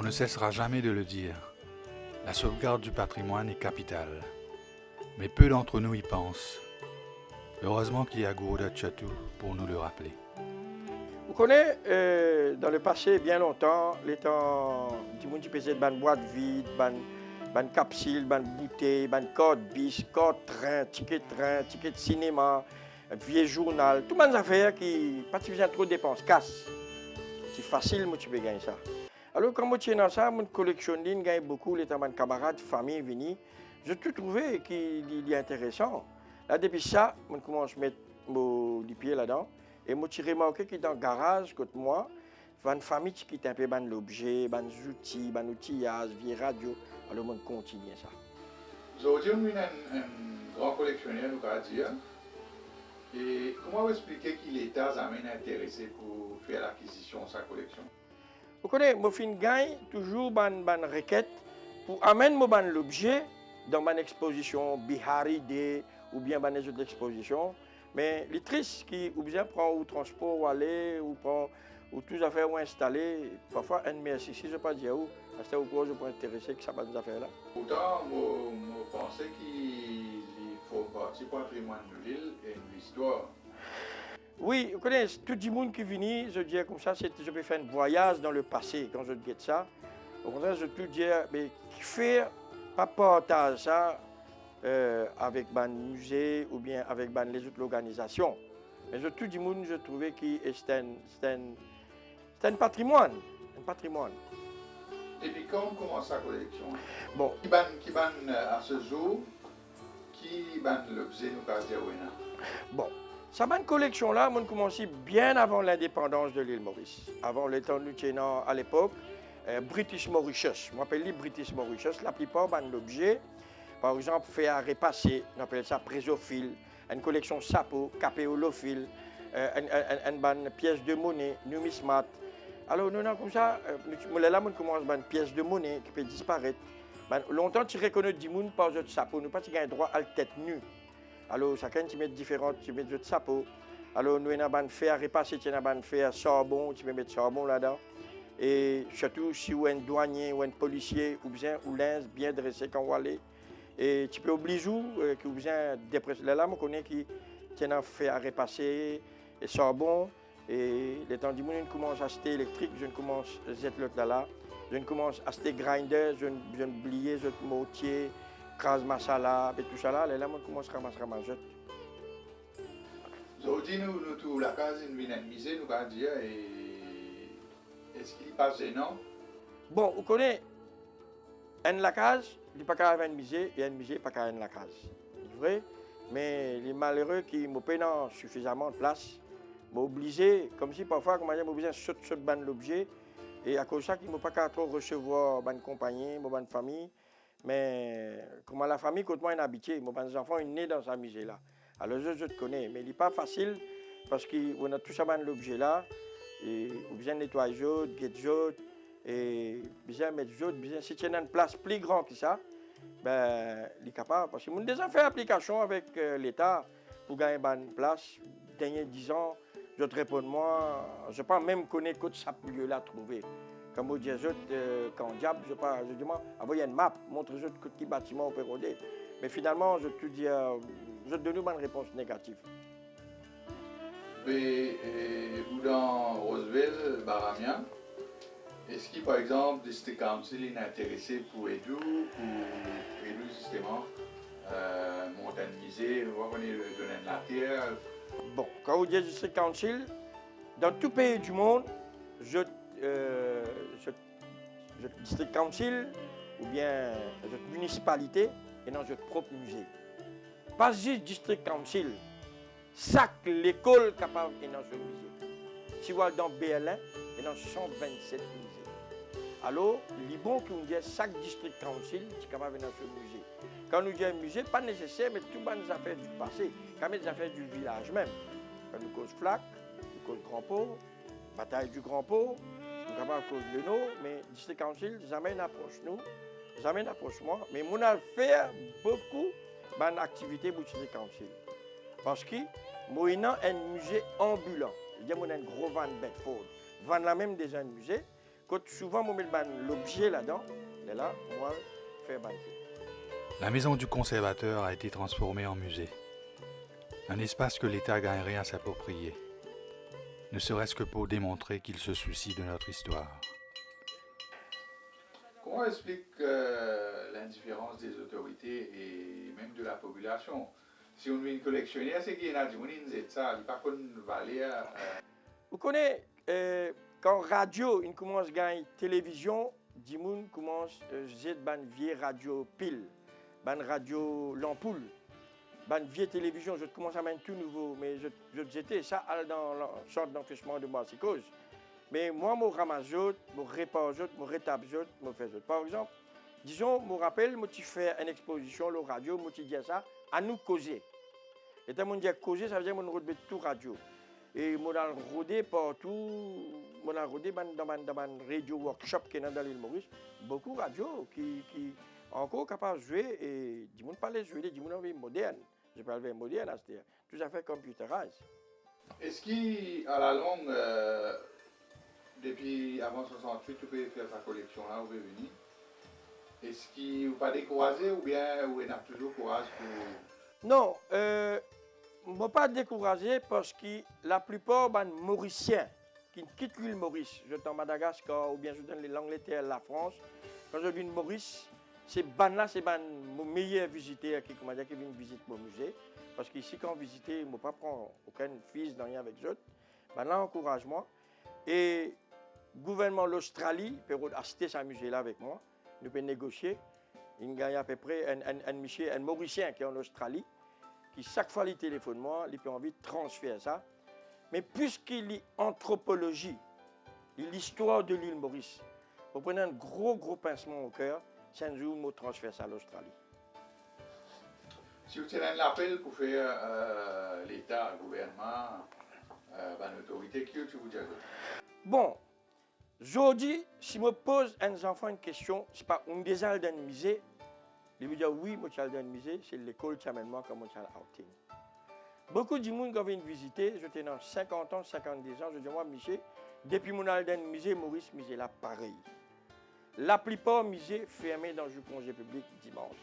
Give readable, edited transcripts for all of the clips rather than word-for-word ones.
ne cessera jamais de le dire. La sauvegarde du patrimoine est capitale. Mais peu d'entre nous y pensent. Heureusement qu'il y a Gourouda Tchatou pour nous le rappeler. Vous connaissez, dans le passé, bien longtemps, les temps du monde qui faisait de boîte vide, ban capsule, ban bouteille, ban code bis, code train, ticket de cinéma, vieux journal, tout les affaires qui pas faisant trop de dépenses, casse. C'est facile, moi tu peux gagner ça. Alors quand moi tiens dans ça, mon collectionne gagne beaucoup, les temps camarades, famille venus, je tout trouvé qu'il est intéressant. Là depuis ça, je commence à mettre les pieds là-dedans. Et moi, j'ai remarqué que dans le garage, côté moi, il y a une famille qui est un peu l'objet, des outils, des outillages, vieilles radios. Alors, on continue ça. Aujourd'hui, on est un grand collectionneur, nous allons dire. Et comment vous expliquez que l'État s'amène intéressé pour faire l'acquisition de sa collection? Vous connaissez, moi, je gagne toujours une requête pour amener l'objet dans une exposition Bihari Day ou bien dans les autres expositions. Mais les tristes qui ou bien prend ou transport ou aller ou prend ou toutes les affaires ou installer, parfois un merci si je ne pas dire où, parce que je peux intéresser que ça va des affaires là. Pourtant, je pensais qu'il faut partie du patrimoine de l'île et de l'histoire. Oui, vous connaissez, tout le monde qui vient, je dis comme ça, je peux faire un voyage dans le passé quand je dis ça. Au contraire, je peux dire, mais faire pas partage ça. Avec un musée ou bien avec les autres organisations. Mais tout le monde, je trouvais que c'est un patrimoine. Un patrimoine. Depuis quand on commence la collection? Bon. Qui ban à ce jour, qui ban l'objet nous pas dire? Bon, cette collection-là, on a commencé bien avant l'indépendance de l'île Maurice. Avant le temps de lieutenant à l'époque, British Mauritius. Je m'appelle British Mauritius. La plupart de l'objet. Par exemple, fait à repasser, on appelle ça présophile, une collection sapo, capéolophile, une pièce de monnaie, numismate. Alors, nous avons comme ça, là, on commence par une pièce de monnaie qui peut disparaître. Longtemps, tu reconnais du monde par autres sapo, nous pas un droit à la tête nue. Alors, chacun tu mets différentes, tu mets d'autres sapo. Alors, nous avons un fait à repasser, tu as un fait à charbon, tu peux mettre charbon là-dedans. Et surtout, si vous êtes un douanier ou un policier ou bien ou linge bien dressé quand vous allez. Et tu peux oublier que vous avez dépression. Là, on connaît qui tient fait à repasser et charbon. Et les temps du monde, je commence à acheter électrique, je commence à jeter l'autre là. Je commence à acheter grinder, je oublier, je mortier, crase masala, et tout ça là. Là, on commence à ramasser. Aujourd'hui, nous tous la case, nous venons de miser, nous allons dire, est-ce qu'il passe gênant? Bon, vous connaissez, la case. Il n'y a pas qu'à musée et un musée pas qu'à la case. C'est vrai, mais les malheureux qui m'ont pas suffisamment de place m'ont obligé, comme si parfois, comme m'ont obligé de sauter de l'objet. Et à cause de ça, ils m'ont pas qu'à trop recevoir une compagnie, une famille. Mais comme la famille, quand moi, est habitué, mes enfants sont nés dans ce musée-là. Alors je te connais, mais il n'est pas facile parce qu'on a tout ça dans l'objet là. Et on a besoin de nettoyer, de et bien mettre bien si tu as une place plus grande que ça, ben il est capable parce que nous déjà fait application avec l'État pour gagner une place. Dernier 10 ans, je te réponds moi, je pas même connaître que ça lieu là trouver. Comme on dit quand diable, je demande envoyer une map, montre qui bâtiment on peut roder. Mais finalement, je te dis je te donne une réponse négative. Et vous dans Roseville, Baramia, est-ce que, par exemple, le District Council est intéressé pour aider justement monter un musée, voir qu'on est donné de la terre? Bon, quand vous dites District Council, dans tout pays du monde, District Council ou bien notre municipalité et dans notre propre musée. Pas juste District Council, chaque l'école capable est dans ce musée. Si vous allez dans BLN, il y a 127 musées. Alors, il est bon qu'on dise chaque district council est capable de dans ce musée. Quand nous disons musée, pas nécessaire, mais tout les affaires du passé, quand même des affaires du village même. Quand nous cause Flac, nous cause Grand Port, bataille du Grand Port, nous capable de cause le nom, mais district council, jamais n'approche nous, jamais n'approche moi, mais nous avons fait beaucoup d'activités pour le district council. Parce que nous avons un musée ambulant. Il y a un gros van Bedford. Van là même déjà un musée. Quand souvent, je mets l'objet là-dedans, et là, moi, je fais ban. La maison du conservateur a été transformée en musée. Un espace que l'État gagnerait à s'approprier, ne serait-ce que pour démontrer qu'il se soucie de notre histoire. Comment explique l'indifférence des autorités et même de la population? Si on vient collectionner, c'est qu'il y a des gens qui disent ça, il n'y a pas de valeur. Vous connaissez, quand radio, il commence à gagner télévision, des gens commencent à jeter une vieille radio pile, une radio l'ampoule, une vieille télévision, je commence à mettre tout nouveau, mais je jetais ça dans la sorte d'empêchement de moi, c'est cause. Mais moi, je ramasse, je répare, je rétape, je fais. Par exemple, disons, je me rappelle, je fais une exposition, la radio, je dis ça, à nous causer. Et quand on dit causer, ça veut dire que je retrouve tout radio. Et je suis rodé partout, je suis rodé dans un radio workshop qui est dans l'île Maurice, beaucoup de radio qui encore capables de jouer et du monde pas les jouer, du monde moderne. Je parle moderne, c'est-à-dire tout à fait computerisé. Est-ce qu'à la longue, depuis avant 68, tu peux faire ta collection là, vous pouvez venir? Est-ce qu'il vous pas découragé ou bien vous avez toujours courage pour... Non, je ne suis pas découragé parce que la plupart des Mauriciens qui quittent l'île Maurice, je suis en Madagascar ou bien je donne l'Angleterre, la France, quand je viens de Maurice, c'est mon meilleur visiteur qui vient visiter mon musée. Parce qu'ici, quand on visite, je ne peux pas prendre aucun fils dans rien avec eux. Là, encouragement. Et le gouvernement de l'Australie peut acheter ce musée-là avec moi. Nous pouvons négocier. Il gagne à peu près un Mauricien qui est en Australie, qui chaque fois il téléphone moi, il a envie de transférer ça. Mais puisqu'il est anthropologie, l'histoire de l'île Maurice, vous prenez un gros pincement au cœur, c'est un jour où je transfère ça à l'Australie. Si vous tenez un appel pour faire l'État, le gouvernement, l'autorité, qui vous dites? Bon, aujourd'hui, si je pose à un enfant une question, ce n'est pas un des dans le musée, il veut dire oui, je suis dans le musée, c'est l'école qui amène moi comme je suis outing. Beaucoup de gens qui viennent visiter, j'étais dans 50 ans, 52 ans, je dis moi, Michel, depuis mon dans le musée, Maurice, musée là, pareil. La plupart des musées fermés dans le congé public dimanche.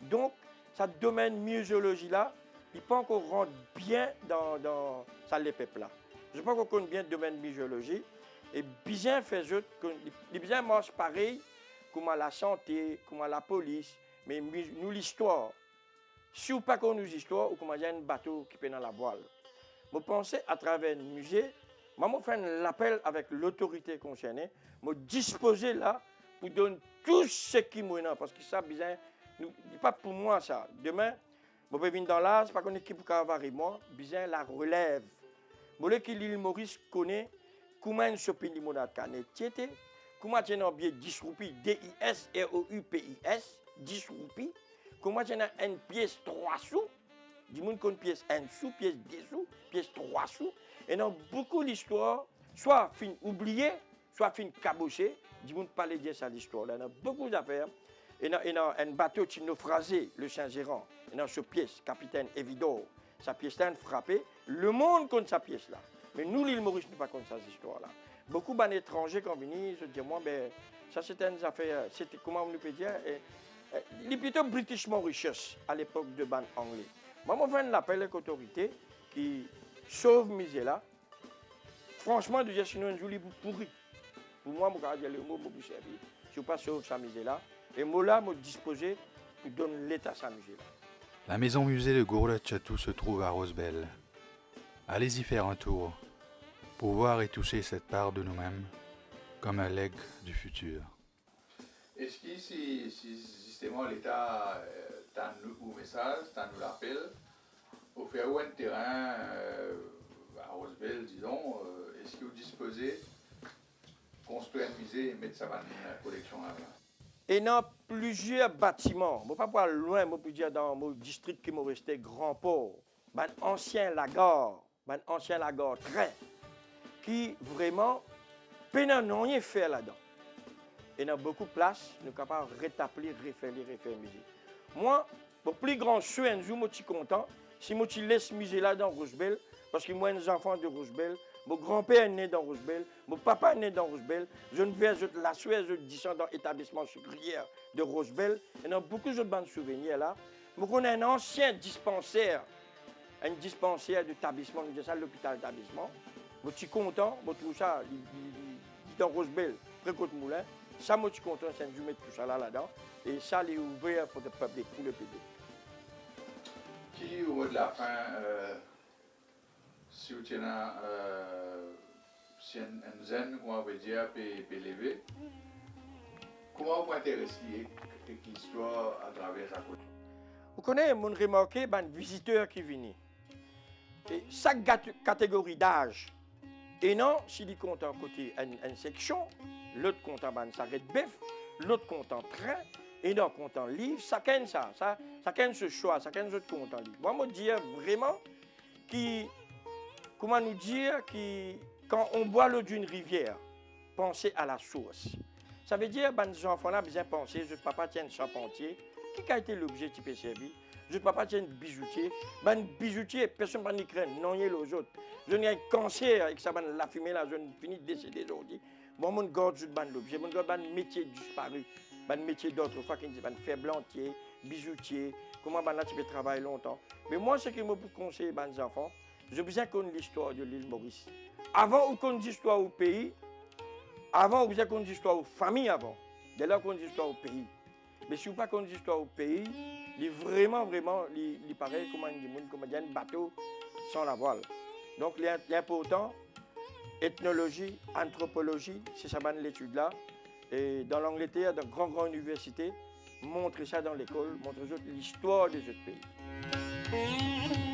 Donc, ce domaine muséologie là, il peut encore rentrer bien dans ça les peuples là. Je pense qu'on connaît bien le domaine muséologie et bien fait les bien marche pareil comme à la santé, comme à la police, mais nous l'histoire. Si vous pas connaissez l'histoire, ou comme il y a un bateau qui est dans la voile. Je pense à travers le musée, je fais un appel avec l'autorité concernée, je disposer là pour donner tout ce qui est parce que ça bien pas pour moi ça. Demain, je vais venir dans l'âge, c'est pas qu'on équipe pour avoir moi, bien la relève. Je veux que l'île Maurice connaît comment une shopping limonade canette, comment tu as un billet 10 roupies, DISROUPIS, 10 roupies, comment tu as une pièce 3 sous, du monde connaît pièce 1 sou, pièce 2 sous, pièce 3 sous, et dans beaucoup d'histoires, soit fin oubliée, soit fin cabochée, du monde parle de ça l'histoire. Il y a beaucoup d'affaires. Il y a un bateau qui naufragé, le Saint-Gérard. Il y a cette pièce, capitaine Evidor. Sa pièce-là frappée. Le monde compte sa pièce-là. Mais nous, l'île Maurice, nous ne pas contre cette histoire-là. Beaucoup d'étrangers qui viennent, je dis, moi, ben, ça c'était une affaire, c'était, comment on peut dire, il est plutôt British Mauritius à l'époque de ban anglais. Moi, je fais un appel à l'autorité qui sauve ce musée-là. Franchement, de dire sinon, un jour, il est pourri. Pour moi, je vais dire le mot pour servir. Si je ne pas sauve ce musée-là. Et moi là, me disposer pour donner l'état à ce musée-là. La maison musée de Gourla Chatou se trouve à Rosebel. Allez y faire un tour pour voir et toucher cette part de nous-mêmes comme un legs du futur. Est-ce que si justement l'État t'a nous message, t'a nous l'appel, pour faire un terrain à Rosebel, disons, est-ce que vous disposez construire un musée et mettre ça dans la collection là-bas? Et dans plusieurs bâtiments, je ne vais pas aller loin, je peux dire dans mon district qui me restait Grand Port, un ancien lagar très, qui vraiment, n'ont rien fait là-dedans. Et dans beaucoup de places, nous sommes capables de rétablir, refaire le musée. Moi, pour plus grand souhait, un jour, je suis content, si je laisse ce musée là dans Rosebel, Parce que moi, les enfants de Roosevelt, mon grand-père est né dans Roosevelt, mon papa est né dans Roosevelt, je ne vais la Suède, je descends dans l'établissement sucrière de Roosevelt. Il y a beaucoup de bonnes souvenirs là. Je connais un ancien dispensaire, d'établissement, on dit ça, l'hôpital d'établissement. Je suis content, je trouve ça, dans Roosevelt, près de Moulin. Ça, je suis content, c'est de mettre tout ça là-dedans. Et ça, est ouvert pour le public, pour le public. Qui, au mot de la fin, si vous tenez si un zen, comment on veut dire, peut lever, comment vous intéressez l'histoire à travers sa côté? Vous connaissez, mon remarqué, ben, visiteurs qui viennent. Et chaque catégorie d'âge, et non, s'il y compte un côté une section, l'autre compte en ban s'arrête bœuf, l'autre compte en train, et non compte en livre, chacun ce choix, chacun ce compte en livre. Moi, je dire vraiment comment nous dire que quand on boit l'eau d'une rivière, pensez à la source. Ça veut dire que les enfants là besoin penser, je papa tient un charpentier, qui a été l'objet qui peut servir. Je papa tient un bijoutier, bijoutier, personne ne craint, non il y a les autres. Je n'ai un cancer avec ça, la fumée là, je finis de décéder aujourd'hui. Moi, je garde l'objet, je garde un métier disparu, un métier d'autrefois qui dit ferblantier, bijoutier, comment là tu peux travailler longtemps. Mais moi, ce que je peux conseiller aux enfants, j'ai besoin qu'on ait l'histoire de l'île Maurice. Avant qu'on ait l'histoire au pays, avant, vous avez qu'on ait l'histoire aux familles avant. Dès là qu'on ait l'histoire au pays. Mais si vous n'avez pas qu'on ait l'histoire au pays, il est vraiment, il paraît comme un bateau sans la voile. Donc, l'important, ethnologie, anthropologie, c'est ça l'étude là. Et dans l'Angleterre, dans grande université, montrez ça dans l'école, montrez l'histoire des autres pays.